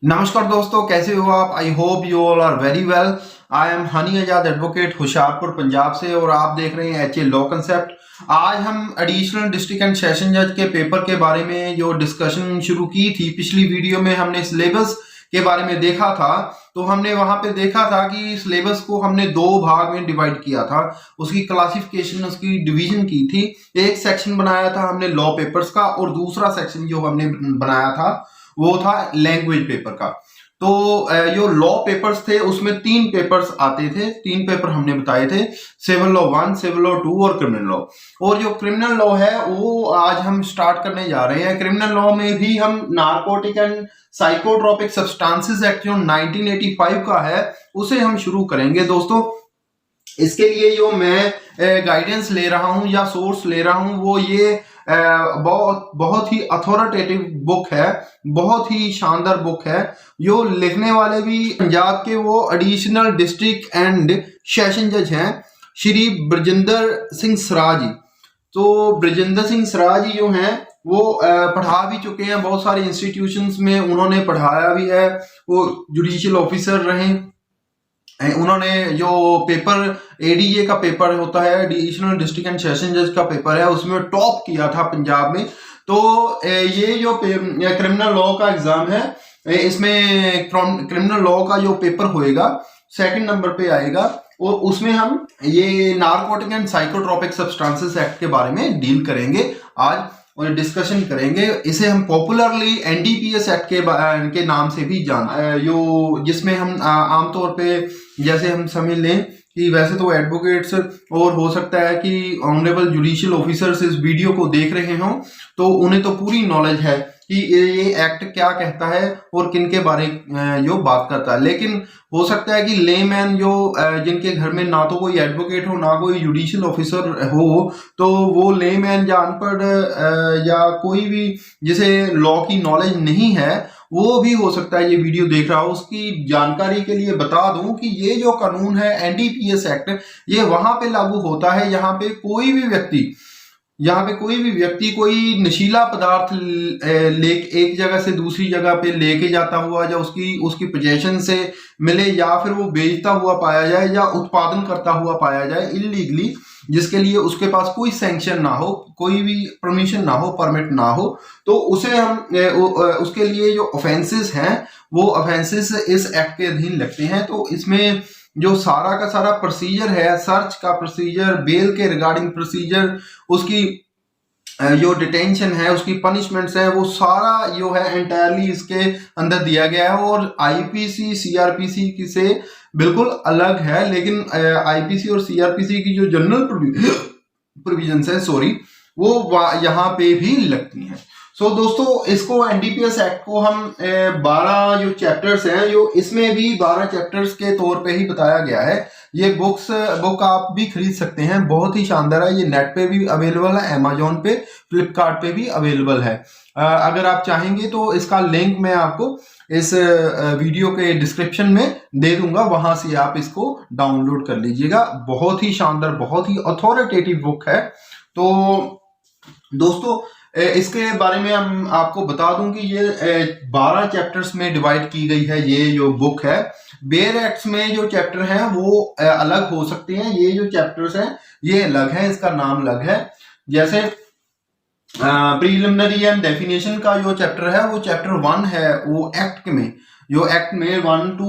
नमस्कार दोस्तों, कैसे हो आप? I hope you all are very well. I am Honey Azad advocate Hoshiarpur Punjab से और आप देख रहे हैं एच ए लॉ कंसेप्ट। आज हम एडिशनल डिस्ट्रिक्ट एंड सेशन जज के पेपर के बारे में जो डिस्कशन शुरू की थी, पिछली वीडियो में हमने सिलेबस के बारे में देखा था। तो हमने वहां पे देखा था कि सिलेबस को हमने दो भाग में डिवाइड किया था, उसकी क्लासिफिकेशन, उसकी डिवीजन की थी। एक सेक्शन बनाया था हमने लॉ पेपर्स का और दूसरा सेक्शन जो हमने बनाया था वो था लैंग्वेज पेपर का। तो जो लॉ पेपर्स थे उसमें तीन पेपर्स आते थे, तीन पेपर हमने बताए थे, सिविल लॉ 1, सिविल लॉ 2 और क्रिमिनल लॉ। और जो क्रिमिनल लॉ है वो आज हम स्टार्ट करने जा रहे हैं। क्रिमिनल लॉ में भी हम narcotic and psychotropic substances act जो 1985 का है उसे हम शुरू करेंगे दोस्तों। इसके लिए जो मैं गाइडेंस ले रहा हूं या सोर्स ले रहा हूं वो ये बहुत बहुत ही अथॉरिटेटिव बुक है, बहुत ही शानदार बुक है। जो लिखने वाले भी पंजाब के वो एडिशनल डिस्ट्रिक्ट एंड सेशन जज हैं, श्री ब्रजेंद्र सिंह सराज जी। तो ब्रजेंद्र सिंह सराज जी जो हैं वो पढ़ा भी चुके हैं, बहुत सारे इंस्टीट्यूशंस में उन्होंने पढ़ाया भी है। वो जुडिशियल ऑफिसर रहे, उन्होंने जो पेपर एडीजे का पेपर होता है, एडिशनल डिस्ट्रिक्ट एंड सेशन जज का पेपर है, उसमें टॉप किया था पंजाब में। तो ये जो क्रिमिनल लॉ का एग्जाम है, इसमें क्रिमिनल लॉ का जो पेपर होएगा सेकंड नंबर पे आएगा और उसमें हम ये narcotic and psychotropic substances act के बारे में डील करेंगे आज और डिस्कशन करेंगे। इसे हम पॉपुलरली एनडीपीएस एक्ट के नाम से भी जो जिसमें हम आमतौर पे जैसे हम समझ लें कि वैसे तो एडवोकेट्स और हो सकता है कि ऑनरेबल जुडिशियल ऑफिसर्स इस वीडियो को देख रहे हों तो उन्हें तो पूरी नॉलेज है कि ये एक्ट क्या कहता है और किन के बारे जो बात करता है। लेकिन हो सकता है कि लेमैन जो जिनके घर में ना तो कोई एडवोकेट हो ना कोई जुडिशियल ऑफिसर हो, तो वो लेमैन या अनपढ़ या कोई भी जिसे लॉ की नॉलेज नहीं है वो भी हो सकता है ये वीडियो देख रहा हो। उसकी जानकारी के लिए बता दूं कि ये जो कानून है एनडीपीएस एक्ट, ये वहां पे लागू होता है यहाँ पे कोई भी व्यक्ति कोई नशीला पदार्थ ले एक जगह से दूसरी जगह पे लेके जाता हुआ या उसकी पोजेशन से मिले या फिर वो बेचता हुआ पाया जाए या उत्पादन करता हुआ पाया जाए इलीगली, जिसके लिए उसके पास कोई सैंक्शन ना हो, कोई भी परमिशन ना हो, परमिट ना हो, तो उसे हम उसके लिए जो ऑफेंसेस हैं वो ऑफेंसेस इस एक्ट के अधीन लगते हैं। तो इसमें जो सारा का सारा प्रोसीजर है, सर्च का प्रोसीजर, बेल के रिगार्डिंग प्रोसीजर, उसकी जो डिटेंशन है, उसकी पनिशमेंट्स है, वो सारा जो है एंटायरली इसके अंदर दिया गया है और आईपीसी सीआरपीसी की से बिल्कुल अलग है। लेकिन आईपीसी और सीआरपीसी की जो जनरल प्रोविजंस है वो यहाँ पे भी लगती हैं। सो दोस्तों, इसको एनडीपीएस एक्ट को हम 12 जो चैप्टर्स हैं, जो इसमें भी 12 चैप्टर्स के तौर पे ही बताया गया है। ये बुक आप भी खरीद सकते हैं, बहुत ही शानदार है। ये नेट पे भी अवेलेबल है, अमेजोन पे, फ्लिपकार्ट पे भी अवेलेबल है। अगर आप चाहेंगे तो इसका लिंक मैं आपको इस वीडियो के डिस्क्रिप्शन में दे दूंगा, वहां से आप इसको डाउनलोड कर लीजिएगा। बहुत ही शानदार, बहुत ही अथॉरिटेटिव बुक है। तो दोस्तों, इसके बारे में हम आपको बता दूं कि ये 12 चैप्टर्स में डिवाइड की गई है। ये जो बुक है, बेयर एक्ट्स में जो चैप्टर हैं वो अलग हो सकते हैं, ये जो चैप्टर्स हैं ये अलग है, इसका नाम अलग है। जैसे प्रीलिमिनरी एंड डेफिनेशन का जो चैप्टर है वो चैप्टर 1 है। वो एक्ट में 1 to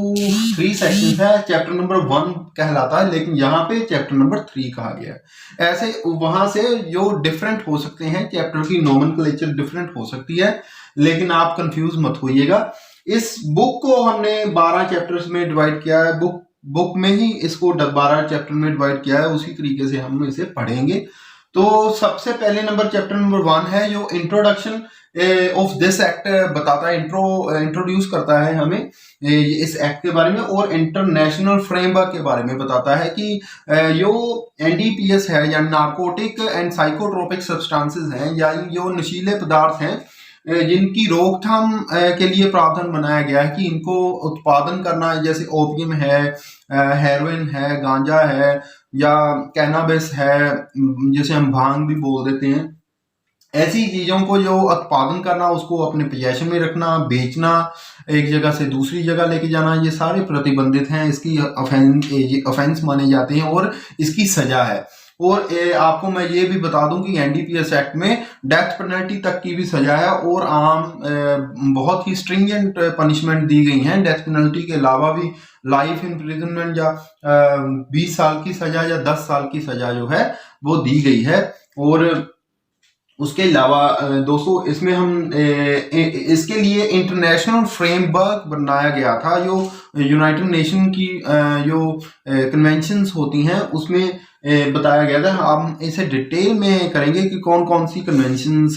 3 सेक्शन है, चैप्टर नंबर 1 कहलाता है, लेकिन यहाँ पे चैप्टर नंबर 3 कहा गया है। ऐसे वहां से जो डिफरेंट हो सकते हैं, चैप्टर की नोमेनक्लेचर डिफरेंट हो सकती है, लेकिन आप कंफ्यूज मत होइएगा। इस बुक को हमने 12 चैप्टर्स में डिवाइड किया है, बुक में ही इसको 12 चैप्टर में डिवाइड किया है, उसी तरीके से हम इसे पढ़ेंगे। तो सबसे पहले चैप्टर नंबर 1 है जो इंट्रोडक्शन ऑफ दिस एक्ट बताता है, इंट्रोड्यूस करता है हमें इस एक्ट के बारे में और इंटरनेशनल फ्रेमवर्क के बारे में बताता है कि जो एनडीपीएस है या नारकोटिक एंड साइकोट्रोपिक सब्सटेंसेस हैं या जो नशीले पदार्थ हैं जिनकी रोकथाम के लिए प्रावधान बनाया गया है कि इनको उत्पादन करना, जैसे ओपियम है, हेरोइन है, गांजा है या कैनाबिस है, जिसे हम भांग भी बोल देते हैं, ऐसी चीजों को जो उत्पादन करना, उसको अपने पोजेशन में रखना, बेचना, एक जगह से दूसरी जगह लेके जाना, ये सारे प्रतिबंधित हैं। इसकी ऑफेंस माने जाते हैं और इसकी सजा है। और आपको मैं ये भी बता दूं कि एनडीपीएस एक्ट में डेथ पेनल्टी तक की भी सजा है और बहुत ही स्ट्रिंजेंट पनिशमेंट दी गई हैं। डेथ पेनल्टी के अलावा भी लाइफ इम्प्रिजनमेंट या 20 साल की सजा या 10 साल की सजा जो है वो दी गई है। और उसके अलावा दोस्तों इसमें हम इसके लिए इंटरनेशनल फ्रेमवर्क बनाया गया था, जो यूनाइटेड नेशन की जो कन्वेंशंस होती हैं उसमें बताया गया था। हम इसे डिटेल में करेंगे कि कौन कौन सी कन्वेंशंस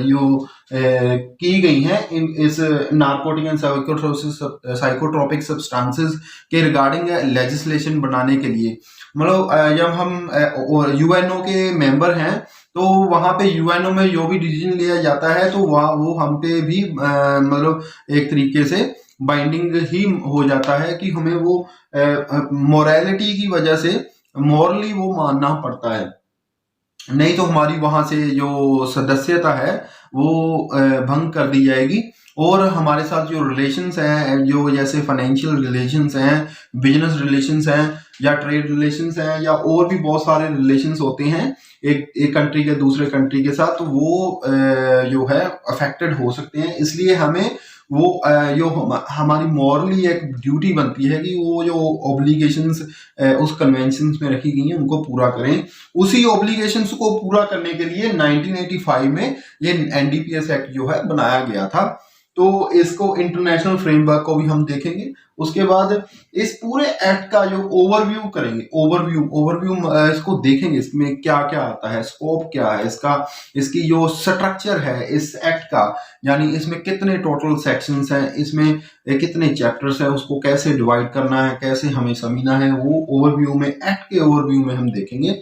जो की गई हैं इस नार्कोटिक एंड साइकोट्रोपिक सब्सटेंसेस के रिगार्डिंग लेजिस्लेशन बनाने के लिए। मतलब जब हम यूएनओ के मेंबर हैं तो वहां पे यूएनओ में जो भी डिसीजन लिया जाता है तो वह वो हम पे भी मतलब एक तरीके से बाइंडिंग ही हो जाता है कि हमें वो मोरालिटी की वजह से मॉरली वो मानना पड़ता है, नहीं तो हमारी वहां से जो सदस्यता है वो भंग कर दी जाएगी। और हमारे साथ जो रिलेशंस हैं, जो जैसे फाइनेंशियल रिलेशंस हैं, बिजनेस रिलेशंस हैं या ट्रेड रिलेशंस हैं या और भी बहुत सारे रिलेशंस होते हैं एक कंट्री के दूसरे कंट्री के साथ, तो वो जो है अफेक्टेड हो सकते हैं। इसलिए हमें वो जो हमारी मॉरली एक ड्यूटी बनती है कि वो जो ऑब्लिगेशंस उस कन्वेंशन में रखी गई हैं उनको पूरा करें। उसी ऑब्लिगेशंस को पूरा करने के लिए 1985 में ये एनडीपीएस एक्ट जो है बनाया गया था। तो इसको इंटरनेशनल फ्रेमवर्क को भी हम देखेंगे। उसके बाद इस पूरे एक्ट का जो ओवरव्यू करेंगे, ओवरव्यू इसको देखेंगे, इसमें क्या क्या आता है, स्कोप क्या है इसका, इसकी जो स्ट्रक्चर है इस एक्ट का, यानी इसमें कितने टोटल सेक्शंस हैं, इसमें कितने चैप्टर्स हैं, उसको कैसे डिवाइड करना है, कैसे हमें समझना है, वो ओवरव्यू में, एक्ट के ओवरव्यू में हम देखेंगे।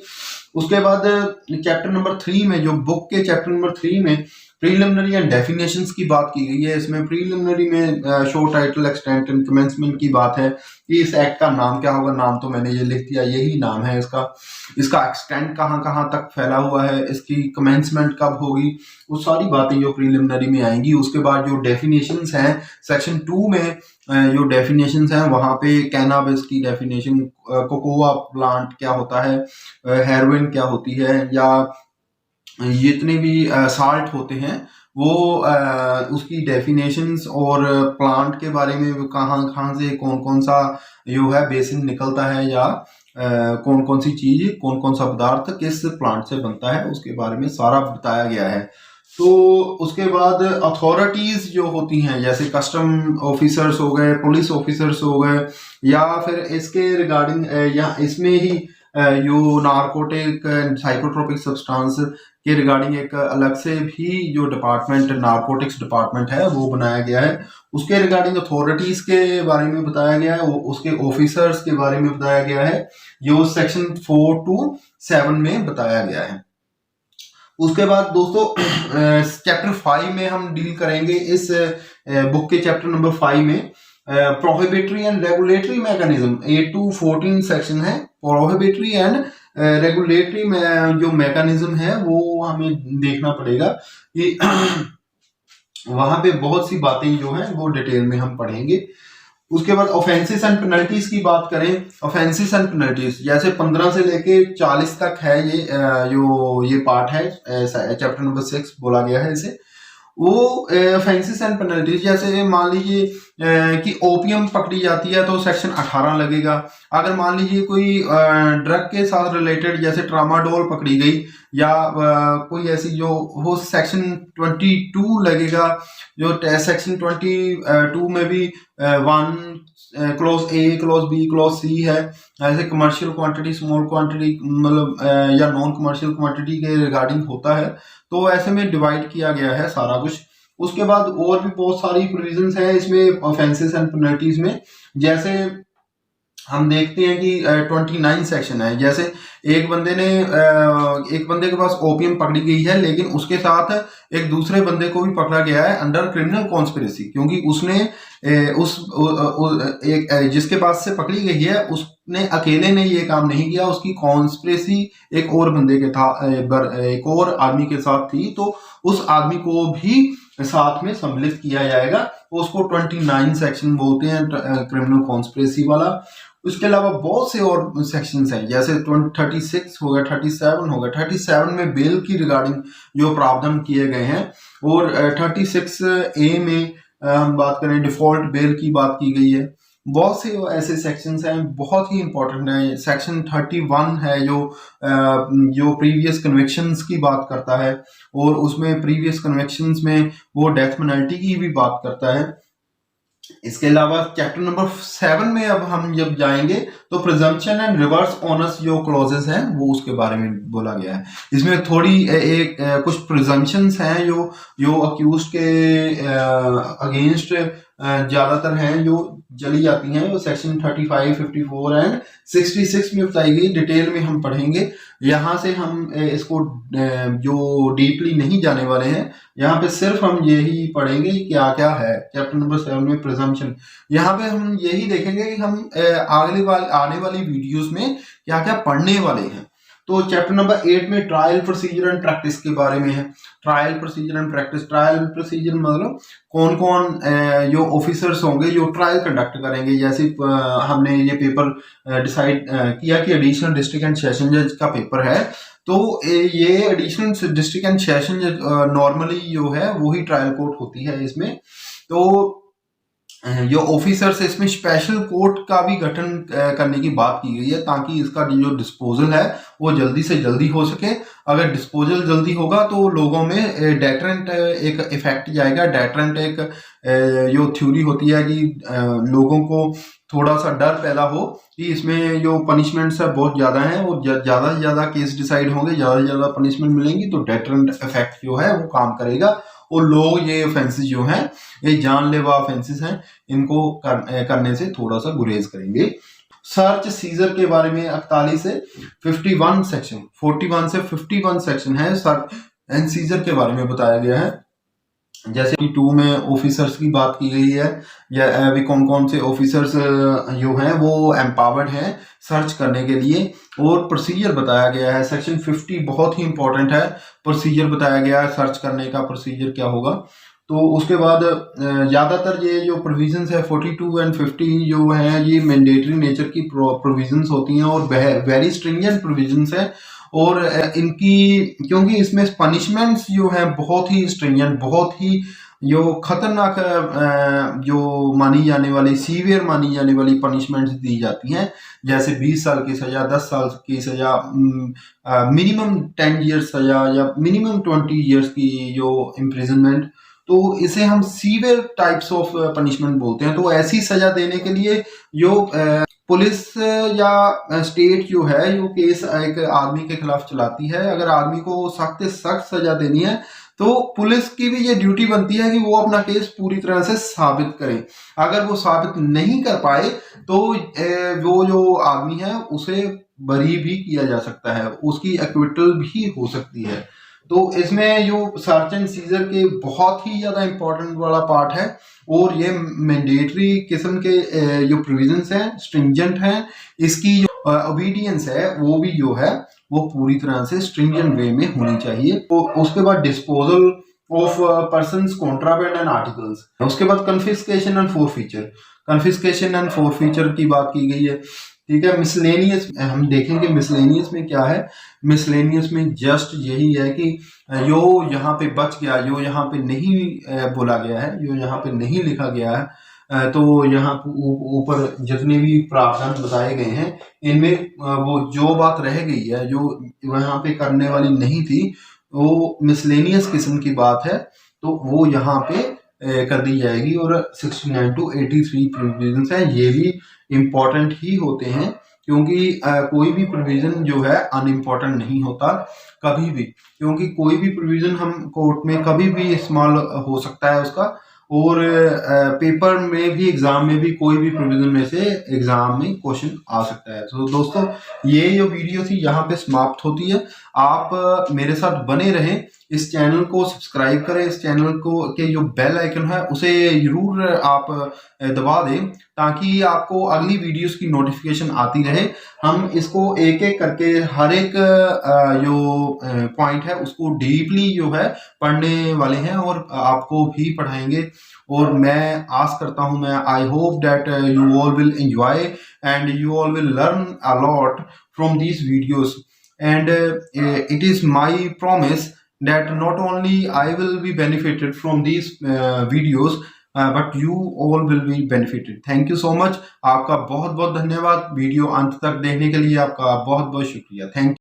उसके बाद चैप्टर नंबर 3 में, जो बुक के चैप्टर नंबर 3 में प्रीलिमिनरी एंड डेफिनेशंस की बात की गई है। इसमें प्रीलिमिनरी में show title extent and commencement की बात है कि इस एक्ट का नाम क्या होगा। नाम तो मैंने ये लिख दिया, यही नाम है इसका। इसका एक्सटेंट कहाँ कहाँ तक फैला हुआ है, इसकी कमेंसमेंट कब होगी, वो सारी बातें जो प्रीलिमिनरी में आएंगी। उसके बाद जो डेफिनेशंस हैं सेक्शन 2 में, जो डेफिनेशंस हैं वहां पे कैनाबिस की डेफिनेशन, कोकोआ प्लांट क्या होता है, हेरोइन क्या होती है, या जितने भी साल्ट होते हैं वो उसकी डेफिनेशंस, और प्लांट के बारे में कहाँ कहाँ से कौन कौन सा जो है बेसिन निकलता है, या कौन कौन सी चीज, कौन कौन सा पदार्थ किस प्लांट से बनता है, उसके बारे में सारा बताया गया है। तो उसके बाद अथॉरिटीज जो होती हैं, जैसे कस्टम ऑफिसर्स हो गए, पुलिस ऑफिसर्स हो गए, या फिर इसके रिगार्डिंग या इसमें ही जो नार्कोटिक साइकोट्रोपिक सब्सटेंस के रिगार्डिंग एक अलग से भी जो डिपार्टमेंट, नार्कोटिक्स डिपार्टमेंट है, वो बनाया गया है। उसके रिगार्डिंग अथॉरिटीज के बारे में बताया गया है, उसके ऑफिसर्स के बारे में बताया गया है, जो सेक्शन 4 to 7 में बताया गया है। उसके बाद दोस्तों चैप्टर 5 में हम डील करेंगे, इस बुक के चैप्टर नंबर 5 में prohibitory and regulatory mechanism, 8 to 14 section है। प्रोहिबिटरी एंड रेगुलेटरी में जो मैकेनिज्म है वो हमें देखना पड़ेगा कि वहां पे बहुत सी बातें जो हैं वो डिटेल में हम पढ़ेंगे। उसके बाद ऑफेंसेस एंड पेनल्टीज की बात करें, ऑफेंसेस एंड पेनल्टीज जैसे 15 से लेके 40 तक है, ये जो ये पार्ट है चैप्टर नंबर 6 बोला गया है इसे। वो ऑफेंसेस एंड पेनल्टीज, जैसे मान लीजिए कि ओपियम पकड़ी जाती है तो सेक्शन 18 लगेगा। अगर मान लीजिए कोई ड्रग के साथ रिलेटेड जैसे ट्रामाडोल पकड़ी गई, या कोई ऐसी जो वो सेक्शन 22 लगेगा। जो सेक्शन 22 में भी 1 clause A, clause B, clause C है। ऐसे कमर्शियल क्वांटिटी, स्मॉल क्वांटिटी, मतलब या नॉन कमर्शियल क्वांटिटी के रिगार्डिंग होता है, तो ऐसे में डिवाइड किया गया है सारा कुछ। उसके बाद और भी बहुत सारी प्रोविजंस हैं इसमें ऑफेंसेस एंड पेनल्टीज में। जैसे हम देखते हैं कि 29 सेक्शन है। जैसे एक बंदे के पास ओपियम पकड़ी गई है, लेकिन उसके साथ एक दूसरे बंदे को भी पकड़ा गया है अंडर क्रिमिनल कॉन्स्पिरेसी, क्योंकि उसने जिसके पास से पकड़ी गई है उसने अकेले ने ये काम नहीं किया, उसकी कॉन्स्पिरेसी एक और बंदे के था, एक और आदमी के साथ थी, तो उस आदमी को भी साथ में सम्मिलित किया जाएगा। तो उसको 29 सेक्शन बोलते हैं क्रिमिनल कॉन्स्पिरेसी वाला। उसके अलावा बहुत से और सेक्शंस हैं, जैसे 36 हो गया, 37 हो गया। 37 में बेल की रिगार्डिंग जो प्रावधान किए गए हैं, और 36A में हम बात करें डिफॉल्ट बेल की बात की गई है। बहुत से ऐसे सेक्शंस हैं बहुत ही इंपॉर्टेंट है। सेक्शन 31 है जो प्रीवियस कन्विक्शंस की बात करता है, और उसमें प्रीवियस कन्विक्शंस में वो डेथ पेनल्टी की भी बात करता है। इसके अलावा चैप्टर नंबर 7 में अब हम जब जाएंगे तो प्रिजम्पशन एंड रिवर्स ऑनर्स जो क्लॉजेस हैं वो उसके बारे में बोला गया है। इसमें थोड़ी कुछ प्रिजम्पशंस हैं जो अक्यूज्ड के अगेंस्ट ज्यादातर हैं जो चली जाती हैं, वो सेक्शन 35, 54 एंड 66 में बताई गई। डिटेल में हम पढ़ेंगे। यहाँ से हम इसको जो डीपली नहीं जाने वाले हैं, यहाँ पे सिर्फ हम यही पढ़ेंगे क्या क्या है चैप्टर नंबर 7 में प्रिजम्पशन। यहाँ पे हम यही देखेंगे कि हम आने वाली वीडियोस में क्या क्या पढ़ने वाले हैं। तो चैप्टर नंबर 8 में ट्रायल प्रोसीजर एंड प्रैक्टिस के बारे में है। Trial procedure and practice, trial procedure मतलब कौन कौन जो ऑफिसर्स होंगे जो ट्रायल कंडक्ट करेंगे। जैसे हमने ये पेपर डिसाइड किया कि एडिशनल डिस्ट्रिक्ट एंड सेशन जज का पेपर है, तो ये एडिशनल डिस्ट्रिक्ट एंड सेशन जज नॉर्मली जो है वही ट्रायल कोर्ट होती है इसमें। तो जो ऑफिसर्स इसमें स्पेशल कोर्ट का भी गठन करने की बात की गई है, ताकि इसका जो डिस्पोजल है वो जल्दी से जल्दी हो सके। अगर डिस्पोजल जल्दी होगा तो लोगों में डेटरेंट एक इफेक्ट जाएगा। डेटरेंट एक जो थ्योरी होती है कि लोगों को थोड़ा सा डर पैदा हो कि इसमें जो पनिशमेंट्स है बहुत ज़्यादा हैं, और ज़्यादा से ज़्यादा केस डिसाइड होंगे, ज़्यादा से ज़्यादा पनिशमेंट मिलेंगी, तो डेटरेंट इफेक्ट जो है वो काम करेगा। और लोग ये ऑफेंसेस जो हैं ये जानलेवा ऑफेंसेस हैं, इनको करने से थोड़ा सा गुरेज करेंगे। सर्च सीजर के बारे में 41 से 51 सेक्शन, 41 से 51 सेक्शन है सर्च एंड सीजर के बारे में बताया गया है। जैसे कि 2 में ऑफिसर्स की बात की गई है, या अभी कौन कौन से ऑफिसर्स जो हैं वो एम्पावर्ड हैं सर्च करने के लिए, और प्रोसीजर बताया गया है। सेक्शन 50 बहुत ही इंपॉर्टेंट है, प्रोसीजर बताया गया है सर्च करने का प्रोसीजर क्या होगा। तो उसके बाद ज़्यादातर ये जो प्रोविजंस है 42 एंड 50 जो हैं ये मैंडेटरी नेचर की प्रोविजंस होती हैं, और वेरी स्ट्रिंजेंट प्रोविजंस है। और इनकी क्योंकि इसमें पनिशमेंट्स जो है बहुत ही स्ट्रिंजेंट, बहुत ही जो खतरनाक जो मानी जाने वाली, सीवियर मानी जाने वाली पनिशमेंट्स दी जाती हैं, जैसे 20 साल की सजा, 10 साल की सजा, मिनिमम 10 ईयर्स सजा, या मिनिमम 20 ईयर्स की जो इम्प्रिजनमेंट। तो इसे हम सीवियर टाइप्स ऑफ पनिशमेंट बोलते हैं। तो ऐसी सजा देने के लिए जो पुलिस या स्टेट जो है जो केस एक आदमी के खिलाफ चलाती है, अगर आदमी को सख्त से सख्त सजा देनी है तो पुलिस की भी ये ड्यूटी बनती है कि वो अपना केस पूरी तरह से साबित करें। अगर वो साबित नहीं कर पाए तो वो जो आदमी है उसे बरी भी किया जा सकता है, उसकी एक्विटल भी हो सकती है। तो इसमें जो सर्च एंड सीजर के बहुत ही ज़्यादा इंपॉर्टेंट वाला पार्ट है, और ये मैंडेटरी किस्म के जो प्रोविजंस हैं स्ट्रिंजेंट हैं। इसकी जो ओबीडियंस है वो भी जो है वो पूरी तरह से स्ट्रिंजेंट वे में होनी चाहिए। तो उसके बाद disposal of persons, contraband and articles. उसके बाद confiscation and forfeiture, confiscation and forfeiture की बात की गई है। ठीक है, मिसलेनियस हम देखेंगे मिसलेनियस में क्या है। मिसलेनियस में जस्ट यही है कि जो यहाँ पे बच गया, जो यहाँ पे नहीं बोला गया है, जो यहाँ पे नहीं लिखा गया है, तो यहाँ ऊपर जितने भी प्रावधान बताए गए हैं इनमें वो जो बात रह गई है जो यहाँ पे करने वाली नहीं थी, वो मिसलेनियस किस्म की बात है, तो वो यहाँ पे कर दी जाएगी। और 69 to 83 प्रोविजंस हैं, ये भी इम्पोर्टेंट ही होते हैं, क्योंकि कोई भी प्रोविजन जो है अनइम्पोर्टेंट नहीं होता कभी भी, क्योंकि कोई भी प्रोविजन हम कोर्ट में कभी भी इस्तेमाल हो सकता है उसका। और पेपर में भी, एग्जाम में भी कोई भी प्रोविजन में से एग्जाम में क्वेश्चन आ सकता है। तो दोस्तों ये जो वीडियो थी यहाँ पे समाप्त होती है। आप मेरे साथ बने रहें, इस चैनल को सब्सक्राइब करें, इस चैनल को के जो बेल आइकन है उसे जरूर आप दबा दें ताकि आपको अगली वीडियोस की नोटिफिकेशन आती रहे। हम इसको एक एक करके हर एक जो पॉइंट है उसको डीपली जो है पढ़ने वाले हैं और आपको भी पढ़ाएंगे। और मैं आस करता हूं, मैं I hope that you all will enjoy and you all will learn a lot from these videos, and it is my promise that not only I will be benefited from these videos, but you all will be benefited. Thank you so much. आपका बहुत बहुत धन्यवाद। Video अंत तक देखने के लिए आपका बहुत बहुत शुक्रिया। थैंक